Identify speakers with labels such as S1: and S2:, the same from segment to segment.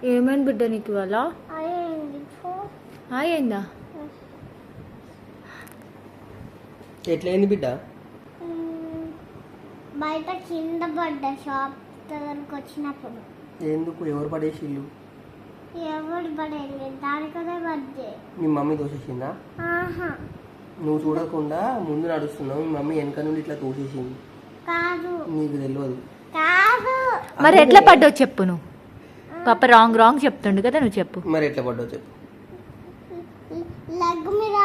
S1: ఏమైంది బిడ్డ నీకు ఇవాళ? అయిందా?
S2: ఎట్లయింది బిడ్డ?
S3: బయట కింద పడ్డ షాప్ దగ్గరకు వచ్చినప్పుడు.
S2: ఎందుకు? ఎవరు పడేసిల్లు?
S3: ఎవరు పడేది? దానికదే పడ్డే.
S2: మీ మమ్మీ తోసేసిందా? నువ్వు చూడకుండా ముందు నడుస్తున్నావు, మీ మమ్మీ వెనక నుండి ఇట్లా తోసేసింది.
S3: కాదు,
S2: నీకు తెలియదు.
S3: కాదు.
S1: మరి ఎట్లా పడ్డావు చెప్పు. నువ్వు పాప రాంగ్ చెప్తుండు కదా, నువ్వు చెప్పు.
S2: మరి ఎట్లా పడ్డావు చెప్పు.
S3: లెగ్ మీద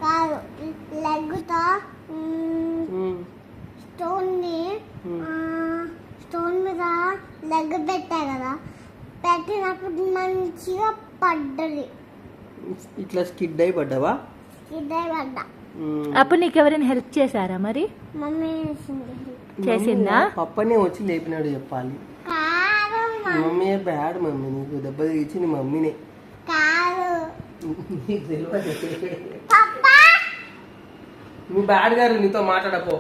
S3: కాదు, లెగ్తో స్టోన్ మీద లెగ్ పెట్టా కదా, పెట్టినప్పుడు మంచిగా పడ్డది.
S2: ఇట్లా స్కిడ్ అయి పడ్డావా?
S3: స్కిడ్ అయి పడ్డా.
S1: అప్పుడు నీకు ఎవరైనా హెల్ప్ చేశారా? మరి
S3: మమ్మీ
S1: చేసిందా?
S2: పప్పనే వచ్చి లేపినాడు చెప్పాలి. మమ్మీ బ్యాడ్ మమ్మీ, నీకు దెబ్బ ఇచ్చింది మమ్మీనే.
S3: కాదు,
S2: నీకు తెలియదు. నువ్వు బ్యాడ్ గారు, నీతో మాట్లాడపో.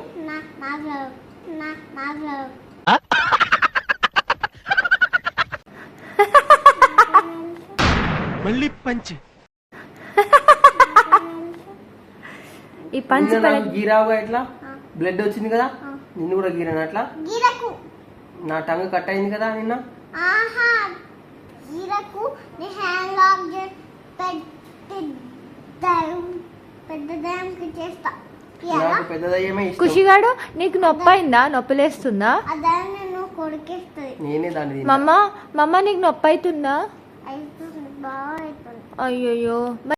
S2: మళ్ళీ పంచి
S1: ఈ పంచి
S2: గీరావుగా ఎట్లా బ్లడ్ వచ్చింది కదా, నిన్ను కూడా గీరాను అట్లా. నా టంగ్ కట్ అయింది కదా నిన్న.
S1: ఖుషిగాడు నీకు నొప్పి అయిందా? నొప్పి లేస్తుందా?
S2: నేనే దాన్ని.
S1: మమ్మ నీకు నొప్పి అవుతుందా? అయ్యయ్యో.